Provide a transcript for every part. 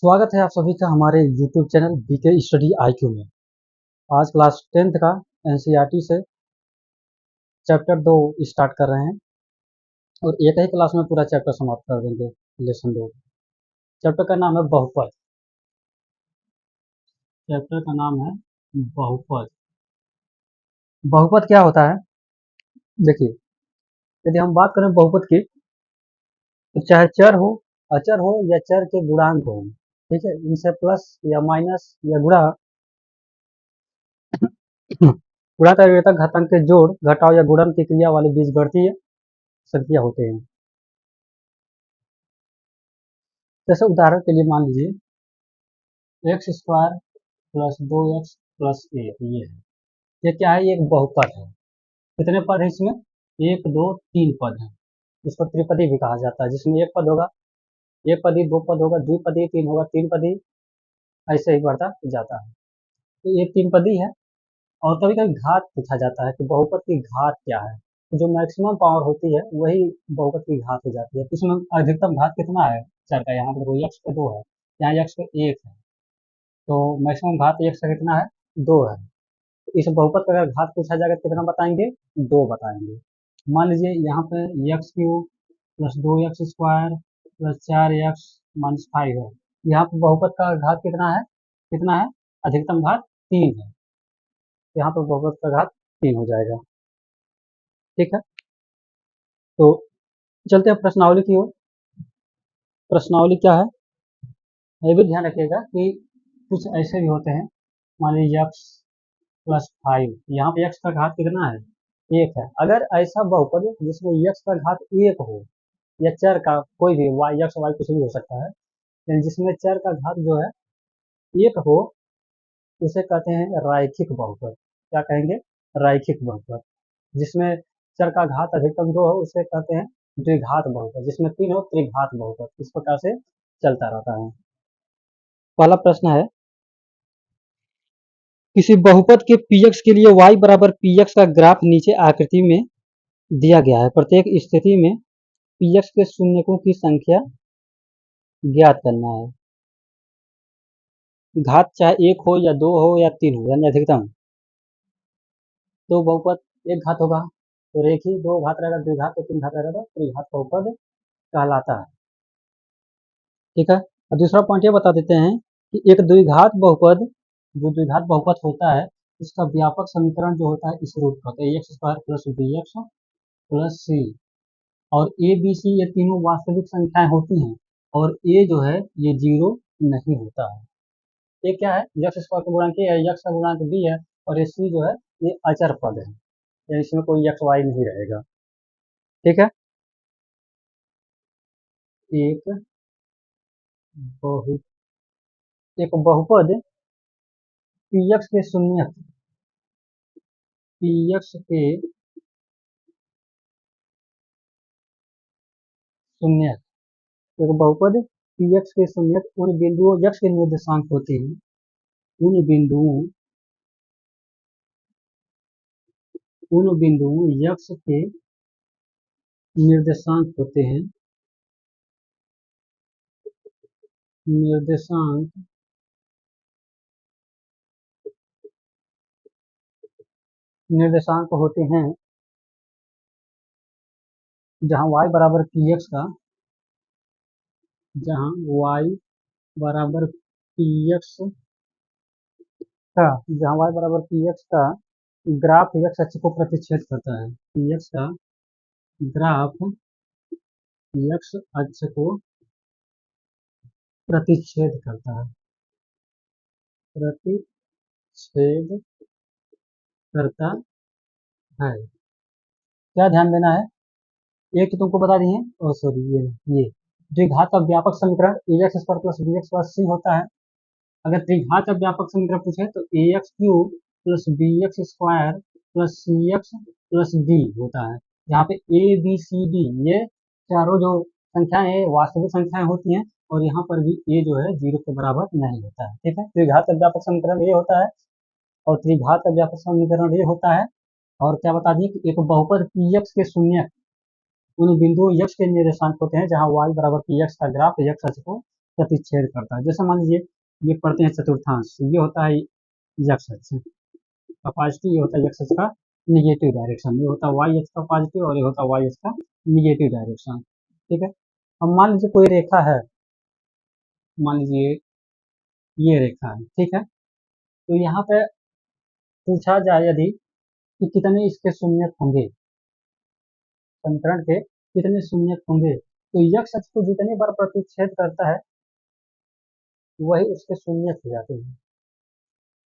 स्वागत है आप सभी का हमारे YouTube channel BK study IQ में। आज क्लास 10th का NCERT से चैप्टर 2 स्टार्ट कर रहे हैं और एक ही क्लास में पूरा चैप्टर समाप्त कर देंगे। लेसन 2 चैप्टर का नाम है बहुपद। चैप्टर का नाम है बहुपद। बहुपद क्या होता है? देखिए, यदि हम बात करें बहुपद की, तो चाहे चर हो, अचर हो या चर के गुणांक हो, ठीक है, इनसे प्लस या माइनस या गुणा तथा ऋणात्मक घातांक के जोड़, घटाव या गुणन की क्रिया वाले बीजगणितीय संख्या होते हैं। जैसे उदाहरण के लिए मान लीजिए x square plus 2x plus a, ये है, ये क्या है? ये एक बहुपद है। कितने पद है इसमें? 1 2 3 पद है। इसको त्रिपदी भी कहा जाता है, जिसमें एक पद होगा, एक पदी, दो पद होगा, द्विपदी, तीन होगा, तीन पदी, ऐसे ही बढ़ता जाता है। तो ये तीन पदी है। और कभी कभी घात पूछा जाता है कि बहुपद की घात क्या है। तो जो मैक्सिमम पावर होती है वही बहुपद की घात हो जाती है। तो इसमें अधिकतम घात कितना है चर का? यहाँ पर एक्स पे 2 है, यहाँ एक्स पे 1 है, तो मैक्सिमम घात एक्स का कितना है? 2 है। तो इस बहुपद का अगर घात पूछा जाएगा तो कितना बताएंगे? 2 बताएंगे। मान लीजिए यहाँ पे x cube plus 2x² plus 4x minus 5 है। यहाँ पे बहुपद का घात कितना है? कितना है? अधिकतम घात 3 है। यहाँ पर बहुपद का घात 3 हो जाएगा। ठीक है, तो चलते हैं प्रश्नावली की ओर। प्रश्नावली क्या है, ये भी ध्यान रखिएगा कि कुछ ऐसे भी होते हैं। मान लीजिए एक्स प्लस 5, यहाँ पे एक्स का घात कितना है? 1 है। अगर ऐसा बहुपद जिसमें एक्स का घात 1 हो, या चर का कोई भी वाई, एक्स वाई कुछ भी हो सकता है, लेकिन जिसमें चर का घात जो है 1 हो, उसे कहते हैं रैखिक बहुपद। क्या कहेंगे? रैखिक बहुपद। जिसमें चर का घात अधिकतम 2 हो, उसे कहते हैं द्विघात बहुपद। जिसमें 3 हो, त्रिघात बहुपद। इस प्रकार से चलता रहता है। पहला प्रश्न है, किसी बहुपद के px के लिए y बराबर px का ग्राफ नीचे आकृति में दिया गया है। प्रत्येक स्थिति में px के शून्यकों की संख्या ज्ञात करना है। घात चाहे 1 हो या 2 हो या 3 हो, यानी अधिकतम। दो बहुपद एक घात होगा तो रेखीय, दो घात रहेगा द्विघात, तो तीन घात रहेगा तो त्रिघात बहुपद कहलाता है। ठीक है, और दूसरा पॉइंट ये बता देते हैं कि एक द्विघात बहुपद, जो द्विघात बहुपद होता है, इसका व्यापक समीकरण जो होता है इस रूप का होता है, x² plus bx plus c। और ए बी सी ये तीनों वास्तविक संख्याएं होती हैं, और ए जो है ये 0 नहीं होता है। ये क्या है? एक्स स्क्वायर का गुणांक ए है, एक्स का गुणांक बी है, और ये सी जो है ये अचर पद है, यानी इसमें कोई एक्स वाई नहीं रहेगा। ठीक है, एक बहु एक बहुपद px के शून्यक, px के शून्यक, एक बहुपद px के शून्यक उन बिंदुओं x के निर्देशांक होते हैं, उन बिंदुओं x के निर्देशांक होते हैं, निर्देशांक निर्देशांक होते हैं जहां y बराबर px का, जहां y बराबर px का, जहां y बराबर px का ग्राफ x अक्ष को प्रतिच्छेद करता है। px का ग्राफ x अक्ष को प्रतिच्छेद करता है, प्रतिच्छेद करता है। क्या ध्यान देना है? एक तो तुमको बता दिए, और सॉरी ये द्विघात का व्यापक समीकरण ax² plus bx plus c होता है। अगर त्रिघात का व्यापक समीकरण पूछे तो ax cube plus bx square plus cx plus d होता है। यहाँ पे a b c d ये चारों जो संख्याएं वास्तविक संख्याएं होती हैं, और यहाँ पर भी a जो है 0 के बराबर नहीं होता है। ठीक है, द्विघात का व्यापक समीकरण ये होता है, और त्रिघात का व्यापक समीकरण ये होता है। और क्या बता दिए कि एक बहुपद px के शून्यक उन बिंदुओं x के निर्देशांक होते हैं जहां y बराबर px का ग्राफ x अक्ष को प्रतिच्छेद करता है। जैसे मान लीजिए ये पढ़ते हैं चतुर्थांश, ये होता है एक्स अक्ष का पॉजिटिव, ये होता है एक्स अक्ष का निगेटिव डायरेक्शन, ये होता है वाई अक्ष का पॉजिटिव और ये होता है वाई अक्ष का निगेटिव डायरेक्शन। ठीक है, अब मान लीजिए कोई रेखा है, मान लीजिए ये रेखा है, ठीक है, तो यहाँ पे पूछा जाए यदि कि कितने इसके शून्यक होंगे, समीकरण के कितने शून्यक होंगे, तो यक्ष अक्ष को जितनी बार प्रतिच्छेद करता है वही उसके शून्यक हो जाते हैं।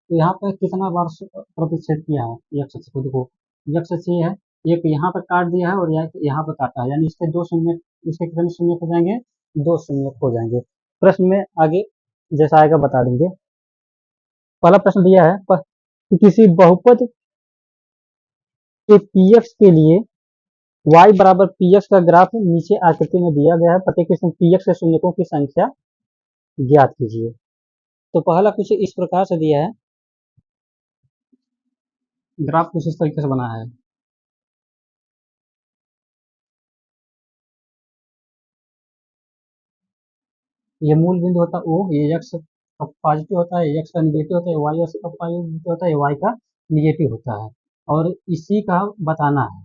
तो यहाँ पे कितना बार प्रतिच्छेद किया है यक्ष अक्ष को, देखो यक्ष अक्ष ये है, एक यहाँ पे काट दिया है और यहाँ पे काटा है, यानी इसके दो शून्यक, इसके कितने शून्यक हो जाएंगे, दो शून्यक हो जाएंगे। प्रश्न में आगे जैसा आएगा बता देंगे। पहला प्रश्न दिया है कि किसी बहुपद के px के लिए y बराबर px का ग्राफ नीचे आकृति में दिया गया है, प्रत्येक किस्म px के शून्यकों की संख्या ज्ञात कीजिए। तो पहला कुछ इस प्रकार से दिया है, ग्राफ कुछ इस तरीके से बना है, ये मूल बिंदु होता है O, ये x का पॉजिटिव होता है, x का निगेटिव होता है, y का पॉजिटिव होता है, y का निगेटिव होता है, और इसी का बताना है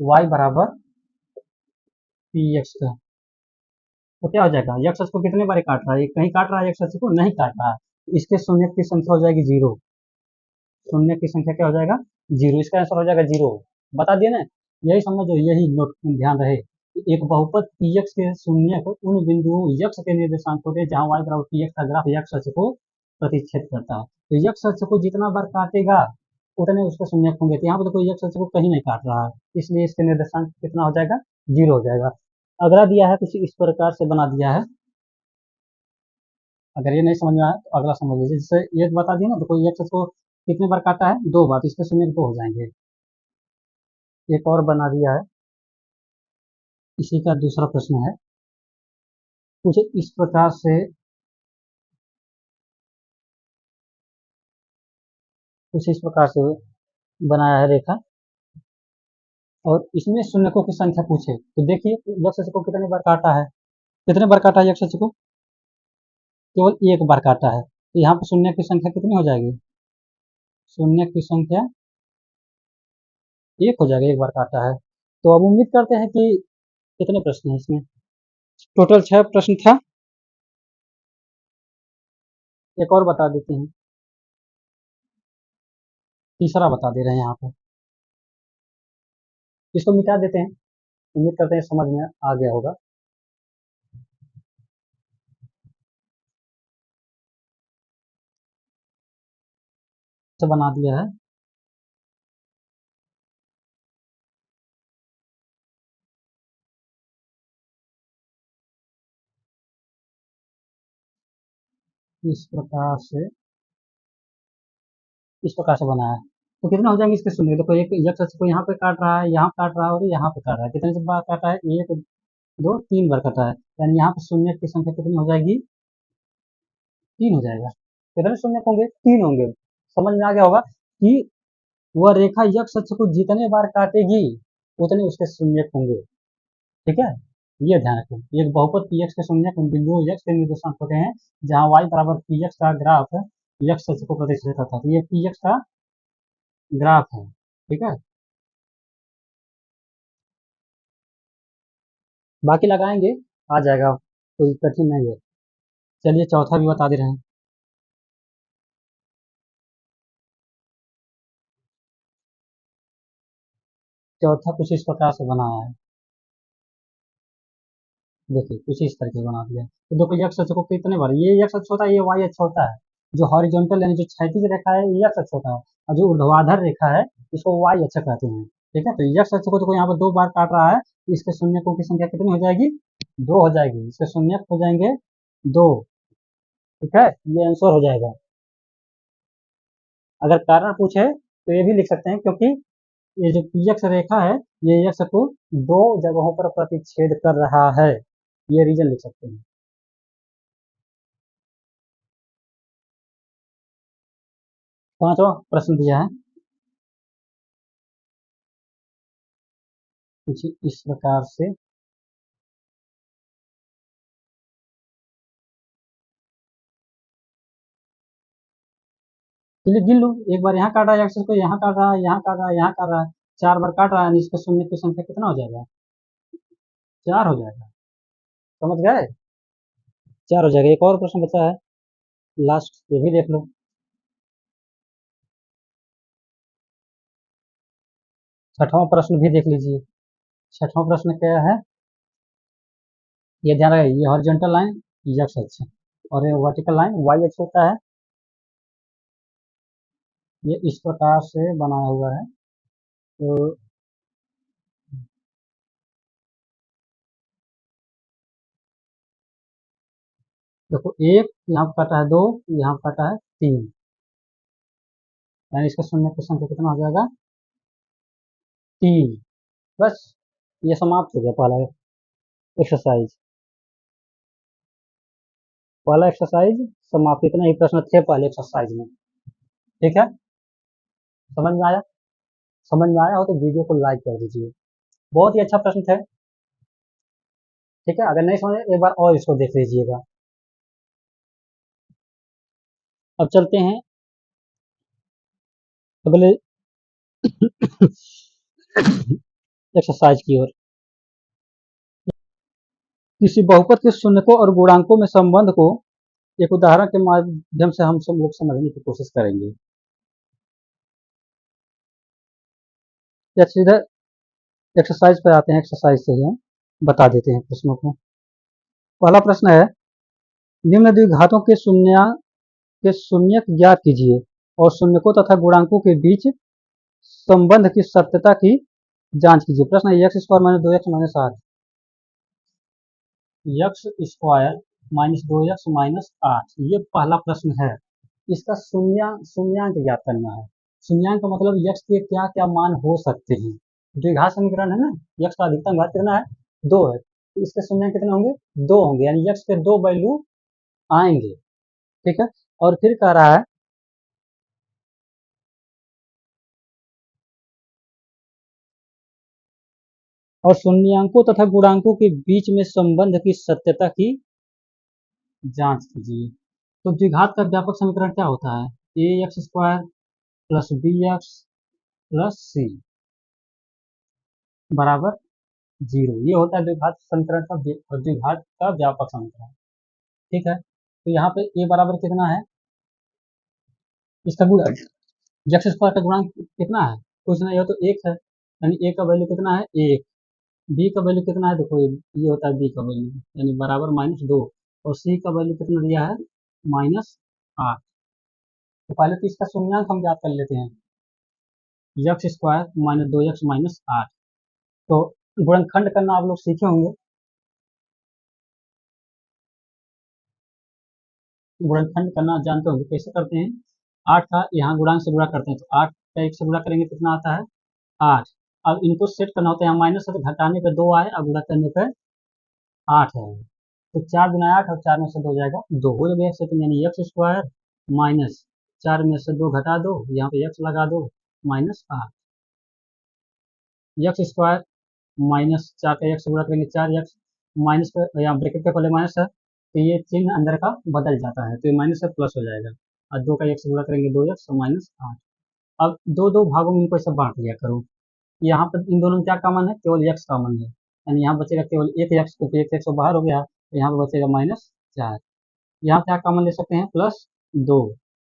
y बराबर px का। तो क्या हो जाएगा, x अक्ष को कितने बार काट रहा है, कहीं काट रहा है x अक्ष को, नहीं काट रहा है, इसके शून्य की संख्या हो जाएगी जीरो, शून्य की संख्या क्या हो जाएगा, जीरो, इसका आंसर हो जाएगा जीरो। बता दिए ना, यही समझो, यही नोट ध्यान रहे, एक बहुपद px के शून्य को उन बिंदुओं यक्ष के निर्देशांक होते हैं जहां y बराबर px का ग्राफ यक्ष अक्ष को प्रतिच्छेद करता है। तो यक्ष अक्ष को जितना बार काटेगा उतने उसके शून्य होंगे, तो यहाँ पर कोई यक्ष अक्ष को कहीं नहीं काट रहा है, इसलिए इसके निर्देशांक कितना हो जाएगा, जीरो हो जाएगा। अगला दिया है कुछ इस प्रकार से बना दिया है, अगर ये नहीं समझ में आया तो अगला समझ लीजिए। जैसे ये बता दिया ना, तो कोई यक्ष को कितने बार काटा है, दो बार, इसके शून्य दो हो जाएंगे। एक और बना दिया है, इसी का दूसरा प्रश्न है, कुछ इस प्रकार से, कुछ इस प्रकार से बनाया है रेखा, और इसमें शून्यकों की संख्या पूछे, तो देखिए यक्ष को कितने बार काटा है, कितने बार काटा है यक्ष को, केवल एक बार काटा है, तो यहाँ पर शून्य की संख्या कितनी हो जाएगी, शून्य की संख्या एक हो जाएगा, एक बार काटा है। तो अब उम्मीद करते हैं कि कितने प्रश्न हैं इसमें, टोटल 6 प्रश्न था। एक और बता देते हैं, तीसरा बता दे रहे हैं यहाँ पे, इसको मिटा देते हैं, उम्मीद करते हैं समझ में आ गया होगा। तो बना दिया है, इस प्रकार से, इस प्रकार से बना है। तो कितने हो जाएंगे इसके शून्य, देखो एक यक्ष अक्ष को यहाँ पे काट रहा है, यहाँ काट रहा है और यहाँ पे काट रहा है, कितने बार काटा है, एक दो तीन बार काटा है, यानी यहाँ पे शून्य की संख्या कितनी हो जाएगी, तीन हो जाएगा। कितने शून्य होंगे, तीन होंगे। समझ में आ गया होगा कि वह रेखा यक्ष अक्ष को जितने बार काटेगी उतने उसके शून्य होंगे। ठीक है, ये ध्यान रखें, एक बहुपद px के शून्य उन बिंदुओं x के निर्देशांक होते हैं जहां y बराबर px का ग्राफ यक्ष अक्ष को प्रतिच्छेद करता है, तो ये px का ग्राफ है। ठीक है, बाकी लगाएंगे, आ जाएगा, कोई कठिन नहीं है। चलिए चौथा भी बता दे रहे हैं, चौथा कुछ इस प्रकार से बनाया है, देखिए कुछ इस तरीके से बना दिया। तो देखो यक्ष अक्ष को कितने बार, ये यक्ष अक्ष होता है, ये वाई अक्ष होता है, जो हॉरिजॉन्टल यानी जो क्षैतिज रेखा है ये यक्ष अक्ष होता है, और जो ऊर्ध्वाधर रेखा है इसको वाई अक्ष कहते हैं। ठीक है, तो यक्ष अक्ष को देखो यहाँ पर दो बार काट रहा है, इसके शून्यकों की संख्या कितनी हो जाएगी, दो हो जाएगी, इसके शून्यक हो जाएंगे दो। ठीक है, ये आंसर हो जाएगा। अगर कारण पूछे तो ये भी लिख सकते हैं, क्योंकि ये जो यक्ष रेखा है ये यक्ष को दो जगहों पर प्रतिच्छेद कर रहा है, ये रीजन लिख सकते हैं। पांचवा प्रश्न दिया है कुछ इस प्रकार से, चलिए गिन लो, एक बार यहाँ काट रहा है एक्स को, यहाँ काट रहा है, यहाँ काट रहा है, यहाँ काट रहा है, 4 बार काट रहा है, इसके शून्य की संख्या कितना हो जाएगा? 4 हो जाएगा। समझ गए? 4 हो जाएगा। एक और प्रश्न बचा है लास्ट, ये भी देख लो। 6वां प्रश्न भी देख लीजिए। 6वां प्रश्न क्या है? ये ध्यान रहे, ये हॉरिजॉन्टल लाइन एक्स एक्स है और ये वर्टिकल लाइन वाई एक्स होता है। ये इस प्रकार से बनाया हुआ है। तो देखो, एक यहाँ पर काटा है 2, यहाँ पर काटा है 3, यानी इसका शून्य की संख्या कितना हो जाएगा? 3। बस ये समाप्त हो गया पहला एक्सरसाइज। पहला एक्सरसाइज समाप्त। इतना ही प्रश्न थे पहले एक्सरसाइज में। ठीक है, समझ में आया? समझ में आया हो तो वीडियो को लाइक कर दीजिए। बहुत ही अच्छा प्रश्न था। ठीक है, अगर नहीं समझे एक बार और इसको देख लीजिएगा। अब चलते हैं अगले एक्सरसाइज की ओर। किसी बहुपद के शून्यकों और गुणांकों में संबंध को एक उदाहरण के माध्यम से हम सब लोग समझने की कोशिश करेंगे। या सीधा एक्सरसाइज पर आते हैं, एक्सरसाइज से ही हम बता देते हैं प्रश्नों को। पहला प्रश्न है, निम्न द्विघातों के शून्यक ज्ञात कीजिए और शून्यकों तथा गुणांकों के बीच संबंध की सत्यता की जांच कीजिए। प्रश्न है, x square minus 2x minus 8, x square minus 2x minus 8, ये पहला प्रश्न है। इसका शून्यांक ज्ञात करना है। शून्यांक का मतलब यक्स के क्या क्या मान हो सकते हैं। द्विघात समीकरण है ना, यक्स का अधिकतम घात कितना है? 2 है, तो इसके शून्यांक कितने होंगे? 2 होंगे, यानी यक्स के 2 वैल्यू आएंगे। ठीक है, और फिर कह रहा है और शून्यांकों तथा गुणांकों के बीच में संबंध की सत्यता की जांच कीजिए। तो द्विघात का व्यापक समीकरण क्या होता है? A x square plus b x plus c बराबर 0, ये होता है द्विघात समीकरण का द्विघात का व्यापक समीकरण। ठीक है, तो यहाँ पे ए बराबर कितना है? इसका गुणा, एक्स स्क्वायर का गुणांक कितना है? कुछ नहीं हो तो 1 है, यानी ए का वैल्यू कितना है? 1। बी का वैल्यू कितना है? देखो ये होता है बी का वैल्यू, यानी बराबर -2, और सी का वैल्यू कितना दिया है? -8। तो पहले तो इसका शून्यांक हम ज्ञात कर लेते हैं, x square minus 2x minus 8। तो गुणनखंड करना आप लोग सीखे होंगे। गुणनखंड करना जानते होंगे, कैसे करते हैं? 8 का यहाँ गुणांक से गुणा करते हैं, तो 8 का 1 से गुणा करेंगे कितना आता है? 8। अब इनको सेट करना होता है, यहाँ माइनस है तो घटाने पे 2 आए, अब गुणा करने पे 8 है, तो 4 गुना 8 और 4 में से 2 जाएगा 2, हो गया सेटिंग, यानी एक्स स्क्वायर माइनस 4 में से 2 घटा दो, यहाँ पे एक्स लगा दो, -8। एक्स स्क्वायर माइनस 4 का एक्स गुणा करेंगे 4x, माइनस का यहाँ ब्रैकेट के पहले माइनस है, तो ये चिन्ह अंदर का बदल जाता है, तो ये माइनस से प्लस हो जाएगा, और 2 का एक्स गुणा करेंगे 2x और -8। अब दो दो भागों में इनको ऐसे बांट लिया करो। यहाँ पर इन दोनों में क्या कॉमन है? केवल x कॉमन है, यानी यहाँ बचेगा केवल एक एक्स, क्योंकि एक एक्स बाहर हो गया, तो यहाँ पर बचेगा -4। यहाँ क्या कॉमन ले सकते हैं? +2,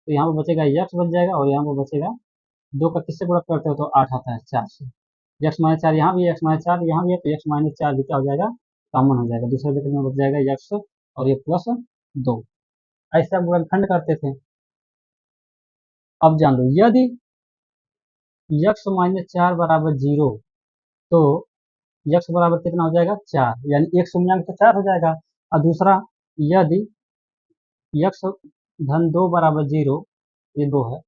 तो यहाँ पर बचेगा x बच जाएगा, और यहाँ पर बचेगा 2 का किससे गुणा करते हो तो 8 आता है 4 से। x-4 यहाँ भी है, x-4 यहाँ भी है, तो x-4 भी क्या हो जाएगा? कॉमन हो जाएगा, दूसरे ब्रैकेट में बच जाएगा x और ये +2। ऐसे आप गुणनखंड करते थे। अब जान लो, यदि x-4 बराबर 0, तो x बराबर कितना हो जाएगा? 4, यानी एक शून्यांक तो 4 हो जाएगा। और दूसरा, यदि x धन 2 बराबर 0, ये 2 है,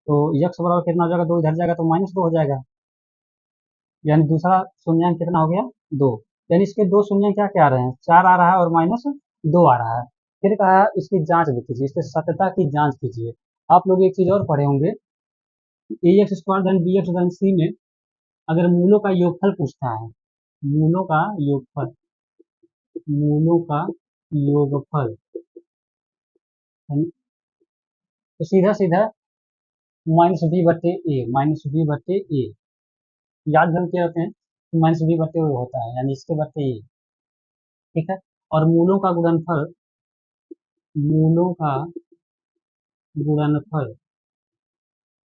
तो x बराबर कितना हो जाएगा? 2 इधर जाएगा तो -2 हो जाएगा, यानी दूसरा शून्यांक कितना हो गया? 2। यानी इसके दो शून्यांक क्या क्या आ रहे हैं? 4 आ रहा है और -2 आ रहा है। फिर कहा इसकी जांच भी कीजिए, इसकी सत्यता की जांच कीजिए। आप लोग एक चीज और पढ़े होंगे, ए एक्स स्क्वायर धन बी एक्स धन सी में अगर मूलों का योगफल पूछता है, मूलों का योगफल, मूलों का योगफल, तो सीधा सीधा माइनस बी बटे ए, माइनस बी बटे ए, याद रख के रखते हैं, माइनस बी बटे ए होता है, यानी इसके बटे ए, ठीक है। और मूलों का गुणनफल, मूलों का गुणनफल,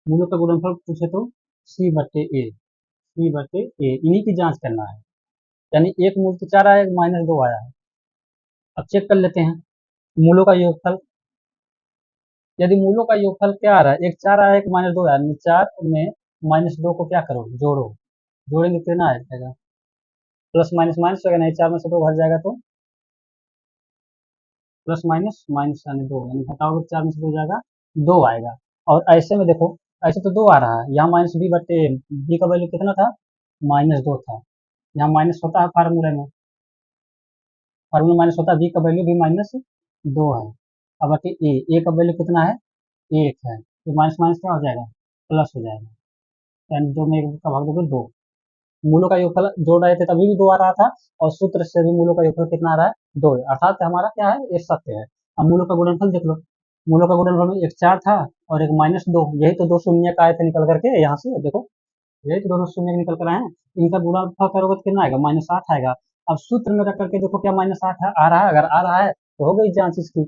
मूलों का गुणनफल पूछे तो सी बटे ए, सी बटे ए, इन्हीं की जांच करना है। यानी एक मूल तो 4 आया, माइनस 2 आया है। अब चेक कर लेते हैं मूलों का योगफल। यदि मूलों का योगफल क्या आ रहा है, एक 4 आया, एक माइनस 2 आया, 4 में माइनस 2 को क्या करो, जोड़ो, जोड़ेंगे कितना आ जाएगा, प्लस माइनस माइनस होगा, नहीं 4 में से 2 घट जाएगा तो प्लस माइनस माइनस यानी 2, यानी घटाओगे 4 में से 2 जाएगा, 2 आएगा। और ऐसे में देखो, ऐसे तो 2 आ रहा है, यहाँ माइनस बी बटे बी का वैल्यू कितना था, माइनस 2 था। यहाँ माइनस होता है फार्मूले में, फार्मूला माइनस होता है, बी का वैल्यू भी माइनस 2 है। अब बाकी ए का वैल्यू कितना है, 1 है, तो माइनस माइनस क्या हो जाएगा, प्लस हो जाएगा, यानी 2 में 1 का भाग दोगे 2। मूलों का योगफल जोड़ रहे थे तभी भी 2 आ रहा था, और सूत्र से भी मूलों का योगफल कितना आ रहा है, 2, अर्थात हमारा क्या है, ये सत्य है। अब मूलों का गुणनफल देख लो, मूलों का गुणनफल में एक 4 था और एक माइनस 2, यही तो 2 शून्य का आए थे निकल करके यहाँ से, देखो यही तो दोनों शून्य निकल कर आए हैं। इनका गुणनफल करोगे तो कितना आएगा, माइनस 8 आएगा। अब सूत्र में रख करके देखो क्या माइनस 8 आ रहा है, अगर आ रहा है तो हो गई जांच इसकी।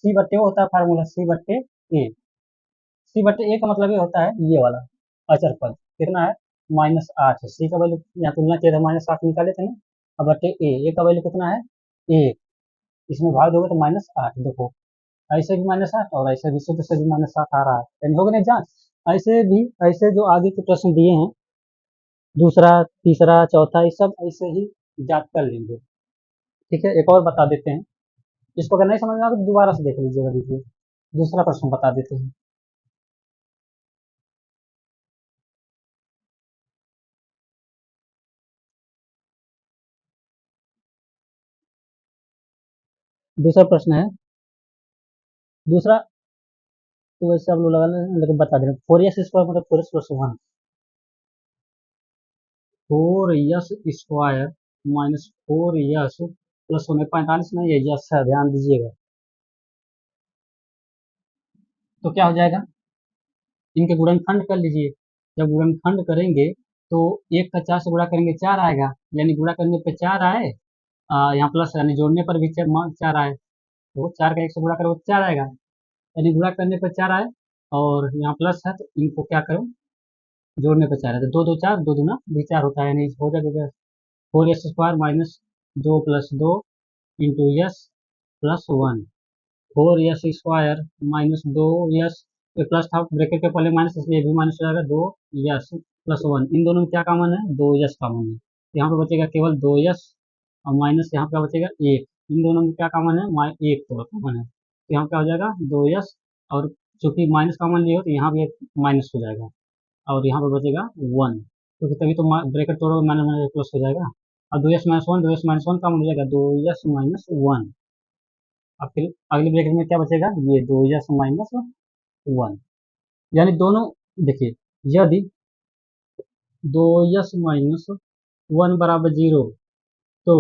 सी बट्टे वो होता है फार्मूला, सी बट्टे ए, सी बटे ए का मतलब ये होता है ये वाला अचर पद कितना है, माइनस 8 है। सी का वैल्यू यहाँ तुलना किया था, माइनस 8 निकाले थे ना। अब बटे ए का वैल्यू कितना है, 1, इसमें भाग दोगे तो माइनस 8, देखो ऐसे भी माइनस 8 और ऐसे भी सूत्र से भी माइनस 8 आ रहा है, यानी हो गई ना जांच। ऐसे भी, ऐसे जो आगे के प्रश्न दिए हैं, दूसरा तीसरा चौथा, ये सब ऐसे ही जांच कर लेंगे, ठीक है। एक और बता देते हैं, इसको अगर नहीं समझ में आए तो दोबारा से देख लीजिएगा वीडियो। दूसरा प्रश्न बता देते हैं। दूसरा प्रश्न है, दूसरा तो वैसे आप लोग लगा लें, लेकिन बता दें, 4x² मतलब 4x plus 1, 4x² minus 4x plus 1, 45 नहीं है, यस है, ध्यान दीजिएगा। तो क्या हो जाएगा, इनके गुणनखंड कर लीजिए। जब गुणनखंड करेंगे तो एक का 4 से गुणा करेंगे 4 आएगा, यानी गुणा करने पे 4 आए, यहाँ प्लस यानी जोड़ने पर भी 4 आए, तो 4 का 1 से गुणा करो तो 4 आएगा, यानी गुणा करने पर 4 आए, और यहाँ प्लस है तो इनको क्या करो, जोड़ने पर 4 है, तो 2 2 4, 2 दूना भी 4 होता है, यानी हो जाएगा 4x² minus 2 plus 2 into yes plus 1, 4x² minus 2 yes, plus था ब्रैकेट के पहले माइनस, इसलिए भी माइनस हो जाएगा, 2 यस प्लस 1, इन दोनों में क्या कॉमन है, 2 यस कॉमन है, यहाँ पे बचेगा केवल 2 यस, और माइनस यहाँ पे बचेगा 1, इन दोनों में क्या कॉमन है, 1 तो कॉमन है, तो यहाँ क्या हो जाएगा 2 यस, और चूंकि माइनस कॉमन लिए हो तो यहाँ भी एक माइनस हो जाएगा, और यहाँ पे बचेगा 1, क्योंकि तभी तो ब्रैकेट तोड़ो माइनस माइनस प्लस हो जाएगा, और 2 yes minus 1, 2 yes minus 1 common हो जाएगा, 2 यस माइनस 1। अब फिर अगले ब्रैकेट में क्या बचेगा, ये 2 यस माइनस 1, यानी दोनों, देखिए यदि 2 यस माइनस 1 बराबर 0, तो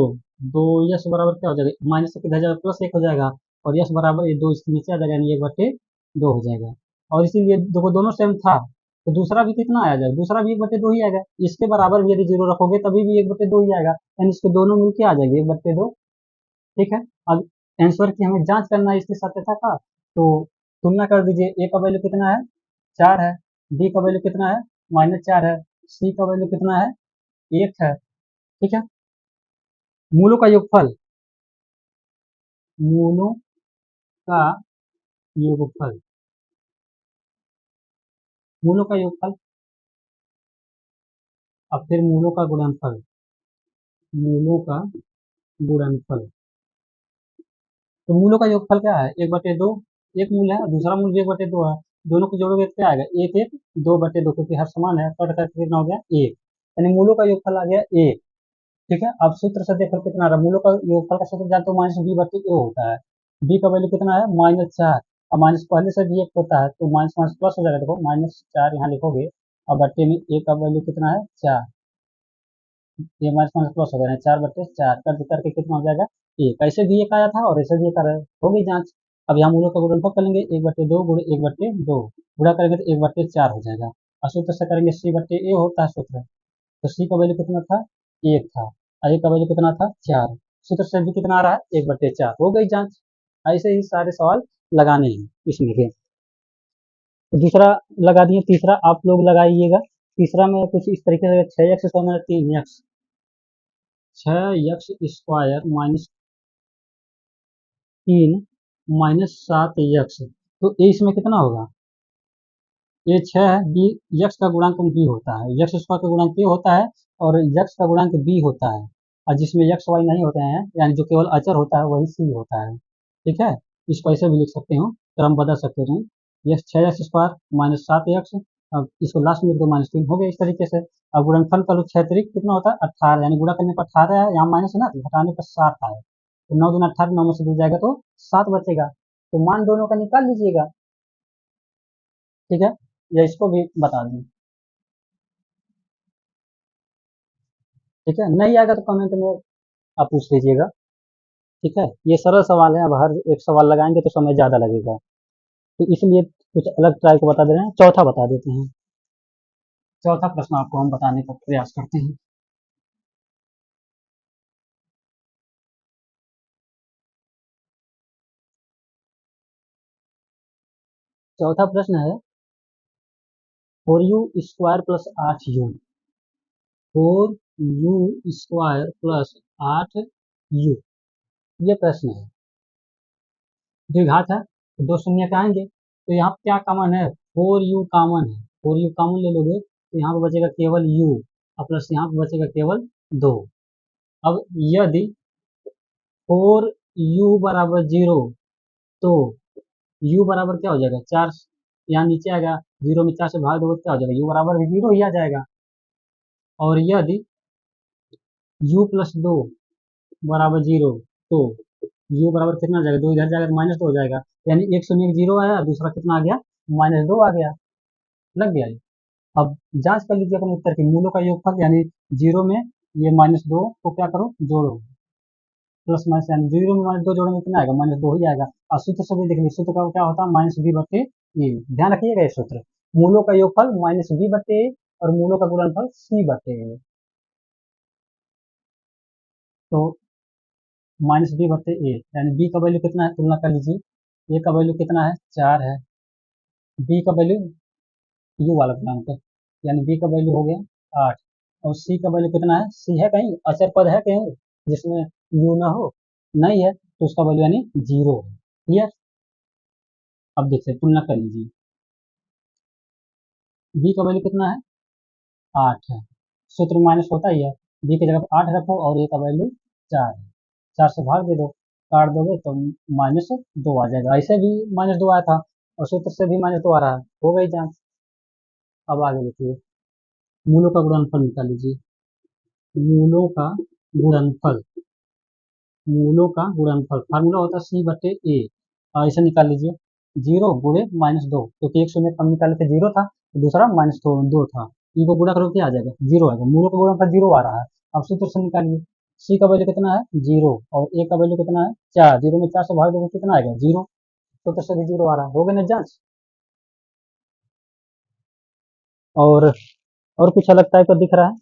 2 यस बराबर क्या हो जाएगा, माइनस से किधर जाएगा, प्लस 1 हो जाएगा, और यस बराबर ये 2 इसके नीचे आ जाएगा, यानी 1/2 हो जाएगा, और इसीलिए देखो दोनों सेम था, तो दूसरा भी कितना आ जाएगा, दूसरा भी 1/2 ही आएगा, इसके बराबर भी यदि 0 रखोगे तभी भी 1/2 ही आएगा, यानी इसके दोनों मिलके आ जाएंगे 1/2, ठीक है। अब आंसर की हमें जांच करना है इसकी सत्यता का, तो तुलना कर दीजिए, ए का वैल्यू कितना है, 4 है, बी का वैल्यू कितना है, -4 है, सी का वैल्यू कितना है, 1 है, ठीक है। मूलों का योगफल, मूलों का योगफल, मूलों का योगफल, अब फिर मूलों का गुणनफल, मूलों का गुणनफल, तो मूलों का योगफल क्या है, 1/2, एक मूल है, दूसरा मूल भी 1/2 है, दोनों को जोड़ोगे तो क्या आएगा, 1 1, 2/2, क्योंकि हर समान है, कट करके कितना हो गया 1, यानी मूलों का योगफल आ गया 1, ठीक है। अब सूत्र से देखो कितना आ रहा है, मूलों का योगफल का सूत्र जानते हो, माइनस बी बटे ए होता है, बी का वैल्यू कितना है, -4, और माइनस पहले से भी 1 होता है, तो माइनस माइनस प्लस हो जाएगा, देखो -4 यहाँ लिखोगे, और बट्टे में ए का वैल्यू कितना है, 4, ये माइनस माइनस प्लस हो गया, 4/4 कर करके कितना हो जाएगा, एक, ऐसे भी एक आया था और ऐसे भी एक आ रहा है, हो गई जांच। अब यहाँ मूलों का गुणनफल कर लेंगे, 1/2 गुणे 1/2 गुणा करेंगे तो 1/4 हो जाएगा। और सूत्र से करेंगे C/A होता है सूत्र, तो C का वैल्यू कितना था, 1 था, और A का वैल्यू कितना था, 4। सूत्र से भी कितना आ रहा है, 1/4। हो गई जांच। ऐसे ही सारे सवाल लगाने हैं इसमें के। तो दूसरा लगा दिए, तीसरा आप लोग लगाइएगा। तीसरा में कुछ इस तरीके से 6x² minus 3x, 6x² minus 3 minus 7x, तो ए इसमें कितना होगा, ये 6 है, बी यक्स का गुणांक बी होता है, यक्स स्क्वायर का गुणांक ए होता है और यक्स का गुणांक बी होता है, और जिसमें यक्स वाई नहीं होते हैं, यानी जो केवल अचर होता है वही सी होता है। ठीक है, इसको ऐसे भी लिख सकते हो, क्रम बदल सकते हो। यक्स 6x² माइनस 7x, अब इसको लास्ट में लिख दो -3, हो गया इस तरीके से। अब गुणनफल का 6 तरीक कितना होता है, 18, यानी गुणा करने पर 18 है, यहाँ माइनस है ना, तो घटाने पर 7 आए, तो 9 दूना 18, 9 में से 2 जाएगा तो 7 बचेगा, तो मान दोनों का निकाल लीजिएगा। ठीक है, या इसको भी बता दूं। ठीक है, नहीं आएगा तो कमेंट में आप पूछ लीजिएगा। ठीक है, ये सरल सवाल है, अब हर एक सवाल लगाएंगे तो समय ज़्यादा लगेगा, तो इसलिए कुछ अलग ट्राई को बता दे रहे हैं। चौथा बता देते हैं, चौथा प्रश्न आपको हम बताने का प्रयास करते हैं। चौथा प्रश्न है 4u² plus 8u, 4u² plus 8u, ये प्रश्न है। द्विघात है तो 2 शून्य का आएंगे, तो यहाँ क्या कॉमन है, 4u कॉमन है, 4u कॉमन ले लोगे तो यहाँ पर बचेगा केवल u, और प्लस यहाँ पर बचेगा केवल 2। अब यदि 4u बराबर 0, तो u बराबर क्या हो जाएगा, 4, यहाँ नीचे आएगा, 0 में 4 से भाग दोगे तो क्या हो जाएगा, u बराबर भी 0 ही आ जाएगा। और यदि u प्लस 2 बराबर 0, तो u बराबर कितना आ जाएगा, 2 इधर जाएगा तो -2 हो जाएगा, यानी एक शून्य 0 आया, दूसरा कितना आ गया, -2 आ गया। लग गया ये। अब जांच कर लीजिए अपने उत्तर के मूलों का योगफल, यानी 0 में ये -2 को क्या करो, जोड़ो, प्लस माइनस, यानी 0 में -2 जोड़ेंगे कितना आएगा, -2 ही आएगा। और सूत्र से भी देख लीजिए, सूत्र का क्या होता है, -b/a। ध्यान रखिएगा ये सूत्र, मूलों का योगफल -b/a और मूलों का गुणनफल c/a। तो -b/a, यानी b का वैल्यू कितना है, तुलना कर लीजिए, a का वैल्यू कितना है, 4 है, b का वैल्यू u वाला गुणांक, यानी b का वैल्यू हो गया 8, और c का वैल्यू कितना है, c है कहीं अचर पद है कहीं जिसमें u ना हो, नहीं है, तो उसका वैल्यू यानी 0 है। क्लियर, अब देखिए तुलना कर लीजिए, b का वैल्यू कितना है, 8 है, सूत्र में माइनस होता ही है, b की जगह पर 8 रखो और a का वैल्यू 4 है, 4 से भाग दे दो, काट दोगे तो -2 आ जाएगा, ऐसे भी -2 आया था और सूत्र से भी -2 आ रहा है, हो गई जांच। अब आगे देखिए, मूलों का गुणनफल निकाल लीजिए, मूलों का गुणनफल, मूलों का गुणनफल फार्मूला होता है c/a, ऐसे निकाल लीजिए, 0 गुणे -2, क्योंकि एक शून्य कम निकाले थे 0 था, तो दूसरा -2 था, इनको गुणा करो क्या आ जाएगा, 0 आएगा, मूलों का गुणनफल 0 आ रहा है। अब सूत्र से निकालिए, c का वैल्यू कितना है, 0, और a का वैल्यू कितना है, 4, 0 में 4 से भाग दोगे कितना आएगा, 0, सूत्र से भी 0 आ रहा है, हो गई ना जांच। और और कुछ अलग टाइप का दिख रहा है,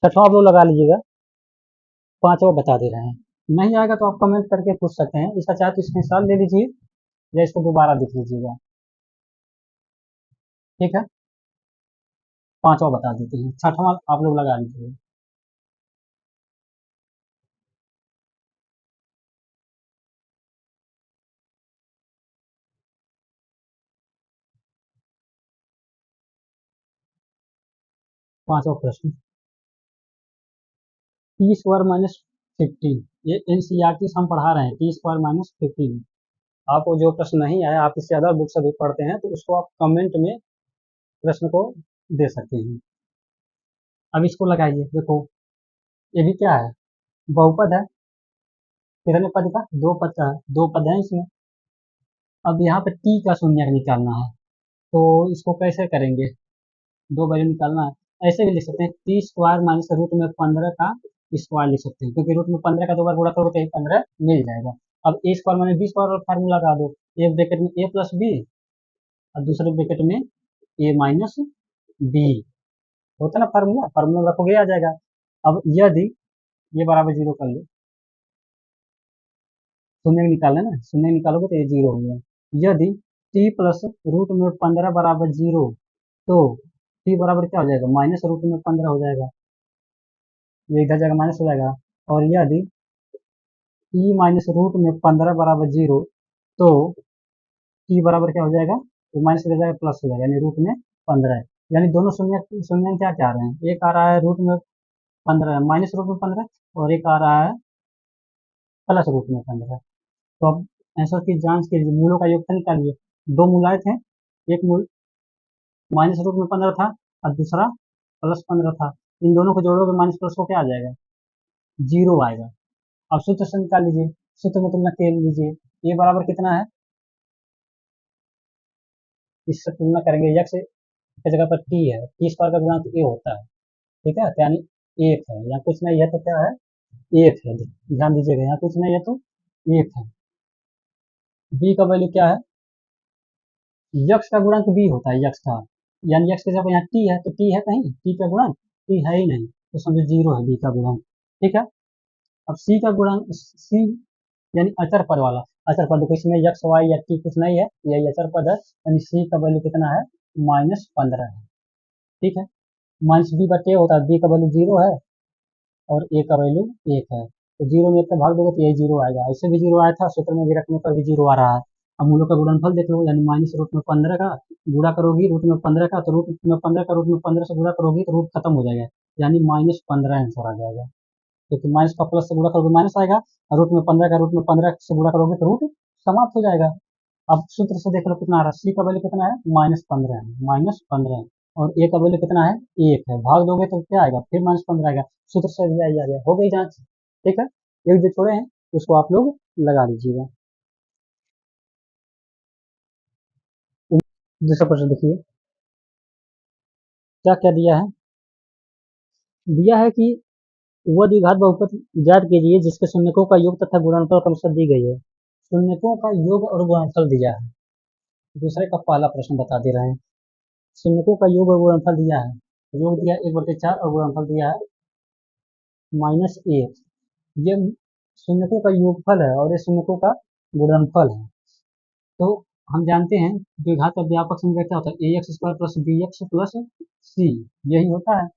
छठवां आप लोग लगा लीजिएगा, पांचवा बता दे रहे हैं, नहीं आएगा तो आप कमेंट करके पूछ सकते हैं, इसका चाहे तो स्क्रीनशॉट ले लीजिए या इसको दोबारा देख लीजिएगा। ठीक है, पांचवा बता देते हैं, छठवां आप लोग लगा लीजिए। पांचवा प्रश्न, T² - 15, ये एनसीईआरटी से हम पढ़ा रहे हैं, T² - 15। आपको जो प्रश्न नहीं आया, आप इससे अदर बुक से भी पढ़ते हैं, तो उसको आप कमेंट में प्रश्न को दे सकते हैं। अब इसको लगाइए, देखो ये भी क्या है, बहुपद है, कितने पद का, 2 पद का है, 2 पद है इसमें। अब यहाँ पे टी का शून्य निकालना है, तो इसको कैसे करेंगे, 2 वैल्यू निकालना है, ऐसे भी लिख सकते हैं, T² माइनस रूट में 15 का स्क्वायर लिख सकते हैं, क्योंकि रूट में 15 का 2 बार गुणा करोगे तो 15 मिल जाएगा। अब a square minus b square formula लगा दो, एक ब्रैकेट में ए प्लस बी और दूसरे ब्रैकेट में ए माइनस बी, होता ना फार्मूला, फार्मूला रखोगे आ जाएगा। अब यदि ये बराबर जीरो कर लो, शून्य निकालना ना, शून्य निकालोगे तो ये जीरो हो गया। यदि टी प्लस रूट में 15 बराबर जीरो, तो टी बराबर क्या हो जाएगा, माइनस रूट में 15 हो जाएगा, ये इधर जाएगा माइनस हो जाएगा। और यदि टी माइनस रूट में 15 बराबर जीरो, तो टी बराबर क्या हो जाएगा, तो माइनस हो जाएगा प्लस हो जाएगा, यानी रूट में 15 है। यानी दोनों शून्य शून्य क्या क्या आ रहे हैं, एक आ रहा है रूट में 15 माइनस रूट में 15, और एक आ रहा है प्लस रूट में 15। तो अब आंसर की जांच के लिए मूलों का योगफल निकालिए। दो मूल आए थे, एक मूल माइनस रूट में 15 था और दूसरा प्लस 15 था, इन दोनों को जोड़ोगे माइनस प्लस को क्या आ जाएगा, जीरो आएगा। अब सूत्र से निकाल लीजिए, सूत्र में तुलना कर लीजिए, ये बराबर कितना है, इससे तुलना करेंगे, यक्स की जगह पर टी है, टी स्क्वायर का गुणांक ए होता है, ठीक है, तो यानी एक है, यहाँ कुछ नहीं है तो क्या है, एक है, ध्यान दीजिएगा, यहाँ कुछ नहीं है तो एक है। बी का वैल्यू क्या है, यक्स का गुणांक बी होता है, यक्स का, यानी यक्स की जगह यहाँ टी है तो टी है कहीं, टी का गुणांक टी है ही नहीं, तो समझो जीरो है बी का गुणांक, ठीक है। अब सी का गुणांक, सी यानी अचर पद वाला, अचर पद, इसमें यक्स वाई या टी कुछ नहीं है, यही अचर पद है, यानी सी का वैल्यू कितना है, -15 है, ठीक है। माइनस बी बटे होता है, बी का वैल्यू जीरो है और ए का वैल्यू एक है, तो जीरो में एक का भाग दोगे तो यही जीरो आएगा, ऐसे भी जीरो आया था, सूत्र में भी रखने पर भी जीरो आ रहा है। अब मूलों का गुणनफल देख लो, यानी माइनस रूट में 15 का गुणा करोगी रूट में 15 का, तो रूट में 15 का रूट में 15 से गुणा करोगी तो रूट खत्म हो जाएगा, यानी -15 आंसर आ जाएगा, क्योंकि माइनस का प्लस से गुणा करोगे माइनस आएगा, और रूट में 15 का रूट में 15 से गुणा करोगे तो रूट समाप्त हो जाएगा। अब सूत्र से देख लो कितना आ रहा है, सी का वैल्यू कितना है, -15 है, -15 है, और ए का वैल्यू कितना है, एक है, भाग दोगे तो क्या आएगा, फिर -15 आएगा, सूत्र से आ गया, हो गई जांच, ठीक है। एक जो छोड़े हैं उसको आप लोग लगा लीजिएगा। दूसरा प्रश्न देखिए, क्या क्या दिया है, दिया है कि वह द्विघात बहुपद ज्ञात कीजिए जिसके शून्यकों का योग तथा गुणनफल क्रमशः दी गई है। शून्यकों का योग और गुणनफल दिया है, दूसरे का पहला प्रश्न बता दे रहे हैं। शून्यकों का योग और गुणनफल दिया है, योग दिया 1/4 और गुणनफल दिया है -1, ये शून्यकों का योगफल है और ये शून्यकों का गुणनफल है। तो हम जानते हैं द्विघात का व्यापक संग्रह क्या होता है, ax² + bx + c, यही होता है।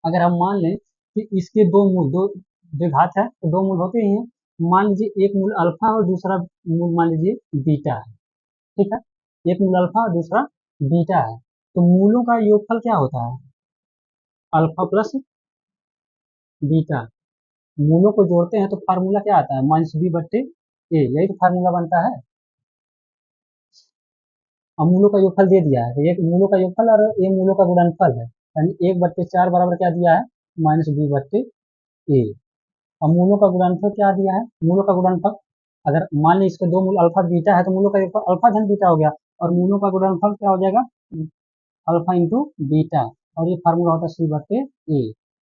अगर हम मान लें कि इसके दो मूल, दो द्विघात है तो दो मूल होते ही हैं, मान लीजिए एक मूल अल्फा और दूसरा मूल मान लीजिए बीटा है, ठीक है, एक मूल अल्फा और दूसरा बीटा है, तो मूलों का योगफल क्या होता है, अल्फा प्लस बीटा, मूलों को जोड़ते हैं तो फार्मूला क्या आता है, -b/a, यही तो फार्मूला बनता है। अब मूलों का योगफल दे दिया है, तो एक मूलों का योगफल और ये मूलों का गुणनफल है, यानी 1/4 बराबर क्या दिया है, -b/a। अब मूलों का गुणनफल क्या दिया है, मूलों का गुणनफल, अगर मान लीजिए इसके दो मूल अल्फा बीटा है तो मूलों का योगफल अल्फा धन बीटा हो गया, और मूलों का गुणनफल क्या हो जाएगा, अल्फा इंटू बीटा, और ये फार्मूला होता है c/a,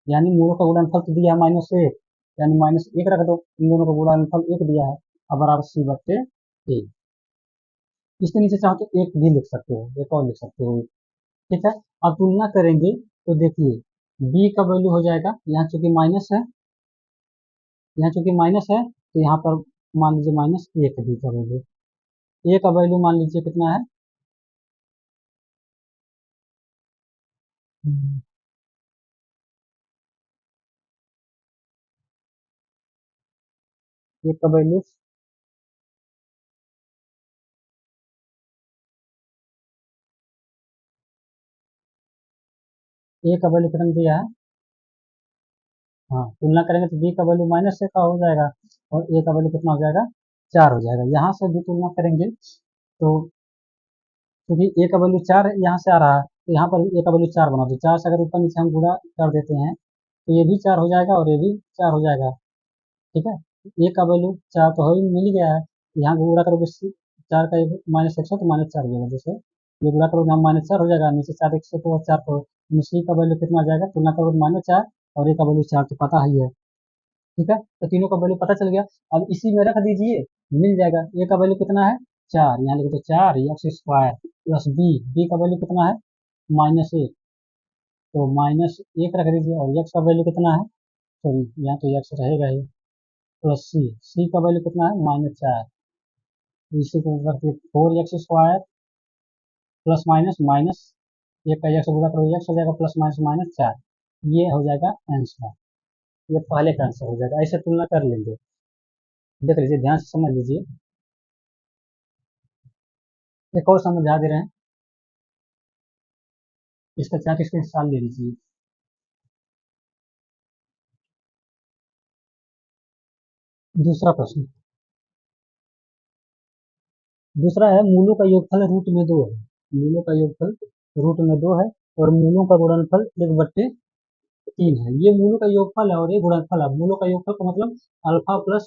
यानी मूलों का गुणनफल तो दिया है -1, यानी -1 रख दो, इन दोनों का गुणनफल 1 दिया है, अब बराबर c/a। इसके नीचे चाहो तो एक भी लिख सकते हो, एक और लिख सकते हो, ठीक है। अब तुलना करेंगे तो देखिए b का वैल्यू हो जाएगा, यहाँ चूंकि माइनस है, यहाँ चूंकि माइनस है तो यहाँ पर मान लीजिए -1 b का वैल्यू, a का वैल्यू मान लीजिए कितना है, a का वैल्यू a का वैल्यू कितना दिया है, हाँ, तुलना करेंगे तो b का वैल्यू -1 का हो जाएगा और a का वैल्यू कितना हो जाएगा, 4 हो जाएगा। यहाँ से भी तुलना करेंगे तो क्योंकि a का वैल्यू 4 यहाँ से आ रहा है, तो यहाँ पर a का वैल्यू 4 बना दो, 4 से अगर ऊपर नीचे हम गुणा कर देते हैं तो ये भी 4 हो जाएगा और ये भी 4 हो जाएगा, ठीक है। a का वैल्यू 4 तो हो ही मिल ही गया है, यहाँ गुणा करोगे 4 का -100 तो -4 हो जाएगा, जैसे ये गुणा करोगे हम -4 हो जाएगा, नीचे 4 100 तो 4 को, c का वैल्यू कितना आ जाएगा, तुलना करोगे -4 और a का वैल्यू 4 तो पता ही है, ठीक है, तो तीनों का वैल्यू पता चल गया। अब इसी में रख दीजिए, मिल जाएगा। ए का वैल्यू कितना है, 4, यहाँ लिख दो 4 एक्स स्क्वायर प्लस बी का वैल्यू कितना है, -1, तो -1 रख दीजिए। और एक्स का वैल्यू कितना है, सॉरी यहाँ तो एक्स रहेगा ही, प्लस सी का वैल्यू कितना है, -4, इसी को रखिए 4x² प्लस माइनस माइनस एक का एक्स गुणा करो, एक्स हो जाएगा प्लस माइनस -4, ये हो जाएगा आंसर। ये पहले का आंसर हो जाएगा। ऐसे तुलना कर लेंगे, देख लीजिए, ध्यान से समझ लीजिए। एक और समझा दे रहे हैं, इसका चार्ट स्क्रीन ले लीजिए। दूसरा प्रश्न, दूसरा है मूलों का योगफल रूट में 2 है। मूलों का योगफल रूट में 2 है और मूलों का गुणनफल 1/3 है। ये मूलों का योगफल है और ये गुणनफल है। मूलों का योगफल का मतलब अल्फा प्लस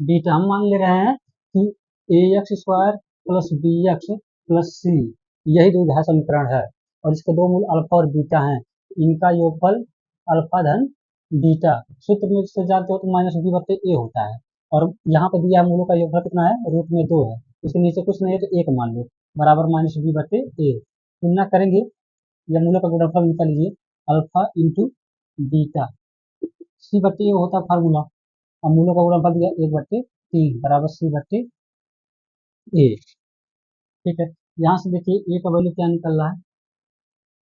बीटा। हम मान ले रहे हैं कि ax² plus bx plus c यही द्विघात समीकरण है और इसके दो मूल अल्फा और बीटा हैं। इनका योगफल अल्फा धन बीटा, सूत्र में से जानते हो तो -b/a होता है। और यहाँ पे दिया मूलों का योगफल कितना है, रूट में 2 है। इसके नीचे कुछ नहीं है तो 1 मान लो, बराबर -b/a। तुलना करेंगे या मूलों का गुणनफल निकाल लीजिए, अल्फा इंटू बीटा, c/a होता है फार्मूला। अब मूलों का गुणनफल दिया 1/3 बराबर c/a। ठीक है, यहाँ से देखिए ए का वैल्यू क्या निकल रहा है,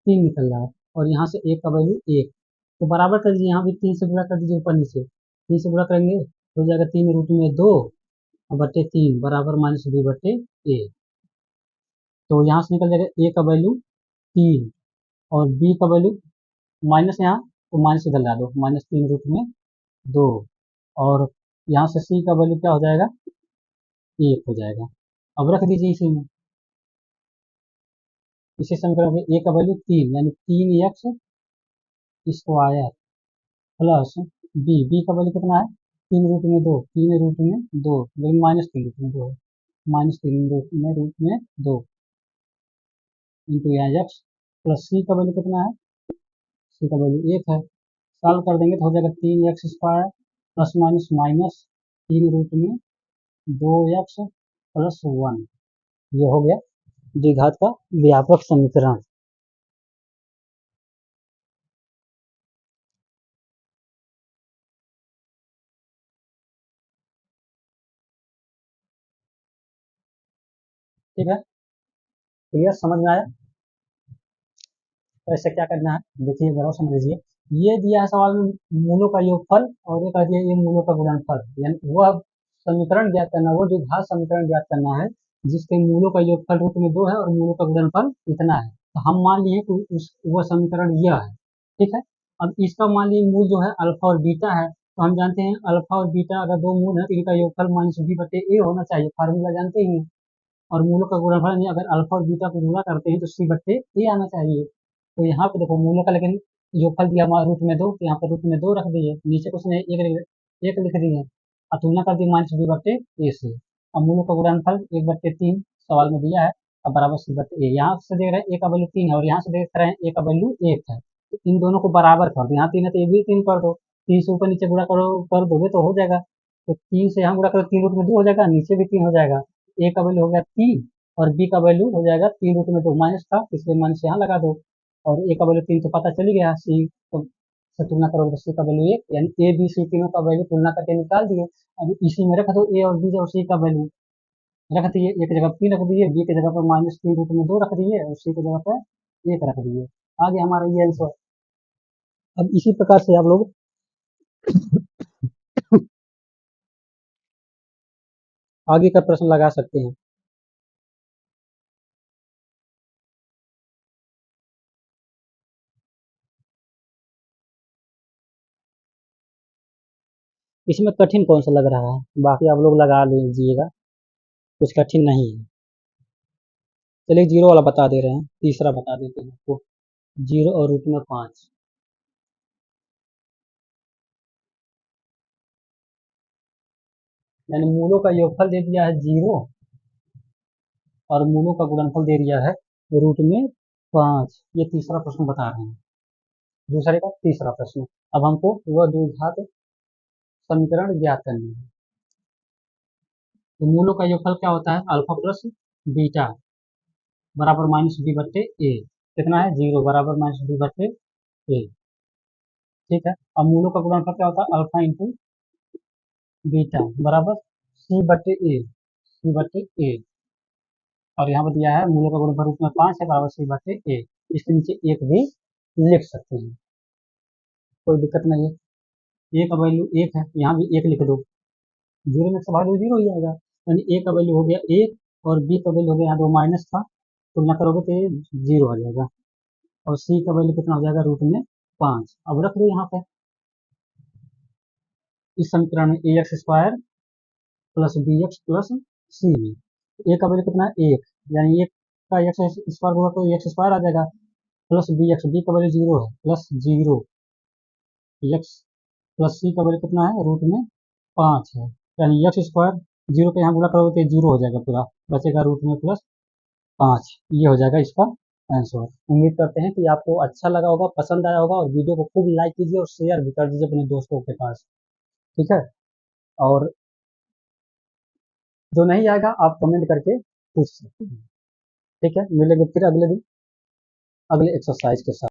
3 निकल रहा है और यहाँ से ए का वैल्यू 1, तो बराबर कर दीजिए। यहाँ भी 3 से गुणा कर दीजिए, ऊपर नीचे 3 से गुणा करेंगे तो हो जाएगा 3 रूट में 2 बटे 3 बराबर -b/a। तो यहाँ से निकल जाएगा ए का वैल्यू 3 और बी का वैल्यू माइनस, यहाँ तो माइनस इधर ला दो, -3 रूट में 2 और यहाँ से सी का वैल्यू क्या हो जाएगा, 1 हो जाएगा। अब रख दीजिए इसी में, इसी समीकरण में ए का वैल्यू 3 यानी 3x स्क्वायर प्लस बी का वैल्यू कितना है, 3 रूट में 2, 3 रूट में 2 लेकिन -3 रूट में 2 है, -3 रूट में 2 इंटू यहाँ एक्स प्लस सी का वैल्यू कितना है, सी का वैल्यू 1 है। सॉल्व कर देंगे तो हो जाएगा 3x² plus minus minus 3 root में 2x प्लस 1। ये हो गया द्विघात का व्यापक समीकरण। ठीक है, क्लियर, समझ में आया। तो ऐसे क्या करना है, देखिए जरा समझ लीजिए। ये दिया है सवाल में मूलों का योगफल और ये कह दिया ये मूलों का गुणनफल, यानी वह समीकरण ज्ञात करना, वो द्विघात समीकरण ज्ञात करना है जिसके मूलों का योगफल रूट में 2 है और मूलों का गुणनफल इतना है। तो हम मान लिए कि वह समीकरण यह है। ठीक है, अब इसका मान लीजिए मूल जो है अल्फा और बीटा है, तो हम जानते हैं अल्फा और बीटा अगर दो मूल है तो इनका योगफल -b/a होना चाहिए, फार्मूला जानते ही हैं। और मूलों का गुणनफल नहीं, अगर अल्फा और बीटा को गुणा करते हैं तो c/a आना चाहिए। तो यहाँ पे देखो मूलों का, लेकिन योगफल दिया हमारा रूट में 2, तो यहाँ पर रूट में 2 रख दिए, नीचे कुछ नहीं, एक लिख दिए और तुलना कर दी -b/a से। अब मूलों का गुणनफल 1/3 सवाल में दिया है, अब बराबर c/a। यहाँ से देख रहे हैं a का वैल्यू 3 है और यहाँ से देख रहे हैं a का वैल्यू 1 है, तो इन दोनों को बराबर कर दो। यहाँ 3 है तो ये भी 3 कर दो, 3 से ऊपर नीचे गुणा करो, कर दोगे तो हो जाएगा। तो 3 से यहाँ गुणा करो, 3 रूट में 2 हो जाएगा, नीचे भी 3 हो जाएगा। a का वैल्यू हो गया 3 और b का वैल्यू हो जाएगा 3 रूट में 2, माइनस था इसलिए माइनस यहाँ लगा दो। और a का वैल्यू 3 तो पता चल ही गया, c तो से तुलना करोगे तो c का वैल्यू 1, यानी a b c तीनों का वैल्यू तुलना करके निकाल दिए। अब इसी में रख दो a और b और c का वैल्यू, रख दिए, a की जगह 3 रख दिए, b की जगह पर -3 रूट में 2 रख दिए और c की जगह पर 1 रख दिए। आगे हमारा ये आंसर। अब इसी प्रकार से आप लोग आगे का प्रश्न लगा सकते हैं। इसमें कठिन कौन सा लग रहा है, बाकी आप लोग लगा लीजिएगा, कुछ कठिन नहीं है। चलिए जीरो वाला बता दे रहे हैं, तीसरा बता देते हैं आपको, 0 और रूट में 5। यानी मूलों का योगफल दे दिया है 0 और मूलों का गुणनफल दे दिया है रूट में 5। ये तीसरा प्रश्न बता रहे हैं, दूसरे का तीसरा प्रश्न। अब हमको वह द्विघात समीकरण ज्ञात करनी है। तो मूलों का योगफल क्या होता है? अल्फा प्लस बीटा बराबर माइनस बी बट्टे ए। कितना है? 0 बराबर माइनस बी बट्टे ए। ठीक है। अब मूलों का गुणनफल क्या होता है? अल्फा इंटू बीटा बराबर सी बट्टे ए, सी बट्टे ए। और यहाँ पर दिया है मूलों का गुणनफल रूप में 5 है बराबर सी बट्टे ए। इसके नीचे एक भी लिख सकते हैं, कोई दिक्कत नहीं है। ए का वैल्यू 1 है, यहाँ भी 1 लिख दो, 0 में से वैल्यू 0 ही आएगा, यानी ए का वैल्यू हो गया 1 और बी का वैल्यू हो गया, यहाँ दो माइनस था, तुलना करोगे तो ये 0 हो जाएगा। और सी का वैल्यू कितना हो जाएगा? रूट में 5। अब रख दो यहाँ पे इस समीकरण में a x square plus b x plus c. A का वैल्यू कितना है? 1, यानी 1 का एक्स स्क्वायर होगा तो एक्स स्क्वायर आ जाएगा, प्लस बी एक्स, बी का वैल्यू 0 है, प्लस 0 एक्स प्लस सी का वैल्यू कितना है? रूट में 5 है, यानी एक्स स्क्वायर 0 के यहाँ गुणा करोगे तो 0 हो जाएगा पूरा, बचेगा रूट में प्लस 5। ये हो जाएगा इसका आंसर। उम्मीद करते हैं कि आपको अच्छा लगा होगा, पसंद आया होगा, और वीडियो को खूब लाइक कीजिए और शेयर भी कर दीजिए अपने दोस्तों के पास। ठीक है। और जो नहीं आएगा आप कमेंट करके पूछ सकते हैं। ठीक है, मिलेंगे फिर अगले दिन अगले एक्सरसाइज के साथ।